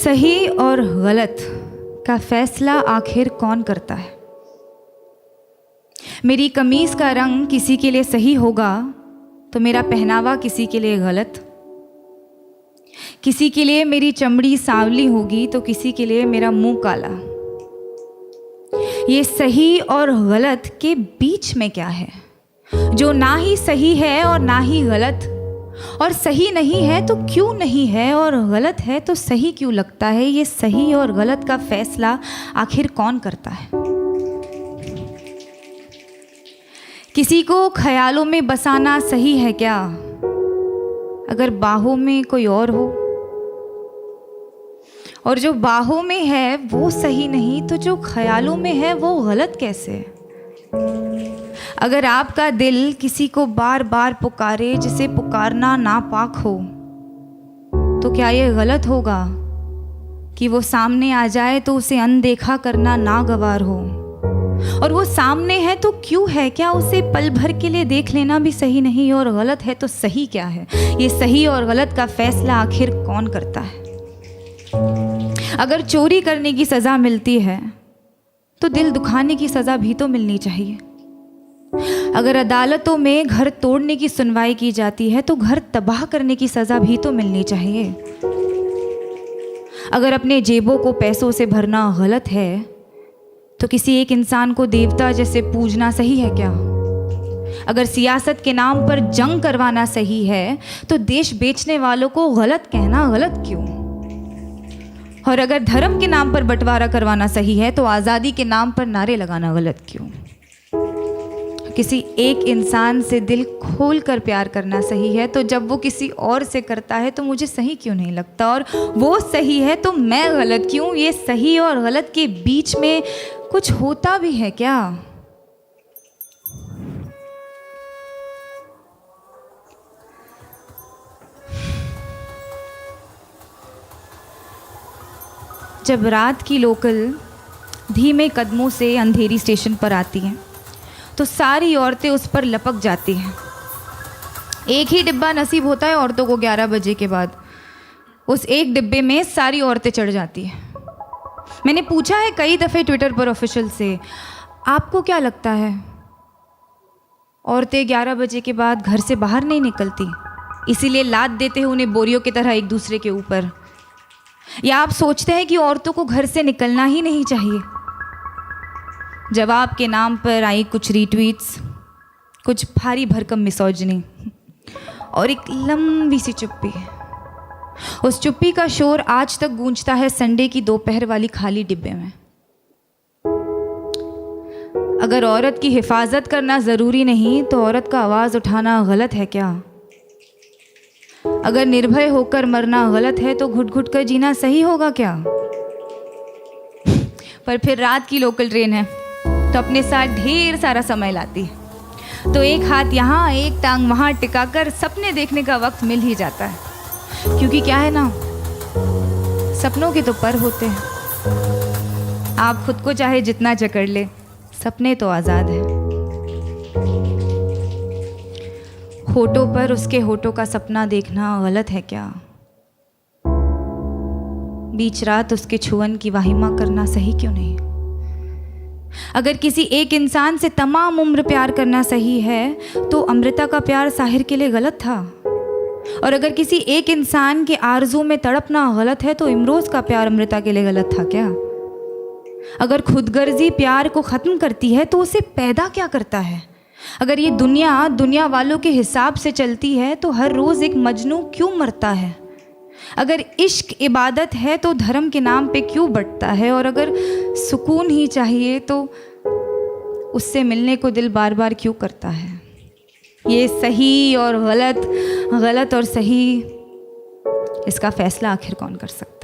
सही और गलत का फैसला आखिर कौन करता है? मेरी कमीज़ का रंग किसी के लिए सही होगा तो मेरा पहनावा किसी के लिए गलत। किसी के लिए मेरी चमड़ी सांवली होगी तो किसी के लिए मेरा मुंह काला। ये सही और गलत के बीच में क्या है, जो ना ही सही है और ना ही गलत, और सही नहीं है तो क्यों नहीं है, और गलत है तो सही क्यों लगता है? ये सही और गलत का फैसला आखिर कौन करता है? किसी को ख्यालों में बसाना सही है क्या, अगर बाहों में कोई और हो? और जो बाहों में है वो सही नहीं तो जो ख्यालों में है वो गलत कैसे? अगर आपका दिल किसी को बार बार पुकारे जिसे पुकारना नापाक हो, तो क्या ये गलत होगा कि वो सामने आ जाए तो उसे अनदेखा करना नागवार हो? और वो सामने है तो क्यों है? क्या उसे पल भर के लिए देख लेना भी सही नहीं? और गलत है तो सही क्या है? ये सही और गलत का फैसला आखिर कौन करता है? अगर चोरी करने की सज़ा मिलती है तो दिल दुखाने की सज़ा भी तो मिलनी चाहिए। अगर अदालतों में घर तोड़ने की सुनवाई की जाती है तो घर तबाह करने की सज़ा भी तो मिलनी चाहिए। अगर अपने जेबों को पैसों से भरना गलत है तो किसी एक इंसान को देवता जैसे पूजना सही है क्या? अगर सियासत के नाम पर जंग करवाना सही है तो देश बेचने वालों को गलत कहना गलत क्यों? और अगर धर्म के नाम पर बंटवारा करवाना सही है तो आज़ादी के नाम पर नारे लगाना गलत क्यों? किसी एक इंसान से दिल खोल कर प्यार करना सही है तो जब वो किसी और से करता है तो मुझे सही क्यों नहीं लगता? और वो सही है तो मैं गलत क्यों? ये सही और गलत के बीच में कुछ होता भी है क्या? जब रात की लोकल धीमे कदमों से अंधेरी स्टेशन पर आती हैं तो सारी औरतें उस पर लपक जाती हैं। एक ही डिब्बा नसीब होता है औरतों को 11 बजे के बाद। उस एक डिब्बे में सारी औरतें चढ़ जाती हैं। मैंने पूछा है कई दफ़े ट्विटर पर ऑफिशियल से, आपको क्या लगता है औरतें 11 बजे के बाद घर से बाहर नहीं निकलती, इसीलिए लाद देते हैं उन्हें बोरियों की तरह एक दूसरे के ऊपर? या आप सोचते हैं कि औरतों को घर से निकलना ही नहीं चाहिए? जवाब के नाम पर आई कुछ रीट्वीट्स, कुछ भारी भरकम मिसोजिनी और एक लंबी सी चुप्पी। उस चुप्पी का शोर आज तक गूंजता है संडे की दोपहर वाली खाली डिब्बे में। अगर औरत की हिफाजत करना ज़रूरी नहीं तो औरत का आवाज़ उठाना गलत है क्या? अगर निर्भय होकर मरना गलत है तो घुट घुट कर जीना सही होगा क्या? पर फिर रात की लोकल ट्रेन है तो अपने साथ ढेर सारा समय लाती है, तो एक हाथ यहाँ एक टांग वहाँ टिकाकर सपने देखने का वक्त मिल ही जाता है। क्योंकि क्या है ना, सपनों के तो पर होते हैं। आप खुद को चाहे जितना जकड़ ले, सपने तो आज़ाद हैं। होठों पर उसके होठों का सपना देखना गलत है क्या? बीच रात उसके छुअन की वाहिमा करना सही क्यों नहीं? अगर किसी एक इंसान से तमाम उम्र प्यार करना सही है तो अमृता का प्यार साहिर के लिए गलत था। और अगर किसी एक इंसान के आरज़ू में तड़पना गलत है तो इमरोज़ का प्यार अमृता के लिए गलत था क्या? अगर खुदगर्जी प्यार को ख़त्म करती है तो उसे पैदा क्या करता है? अगर ये दुनिया वालों के हिसाब से चलती है तो हर रोज़ एक मजनू क्यों मरता है? अगर इश्क इबादत है तो धर्म के नाम पे क्यों बंटता है? और अगर सुकून ही चाहिए तो उससे मिलने को दिल बार बार क्यों करता है? ये सही और गलत, गलत और सही, इसका फैसला आखिर कौन कर सकता है?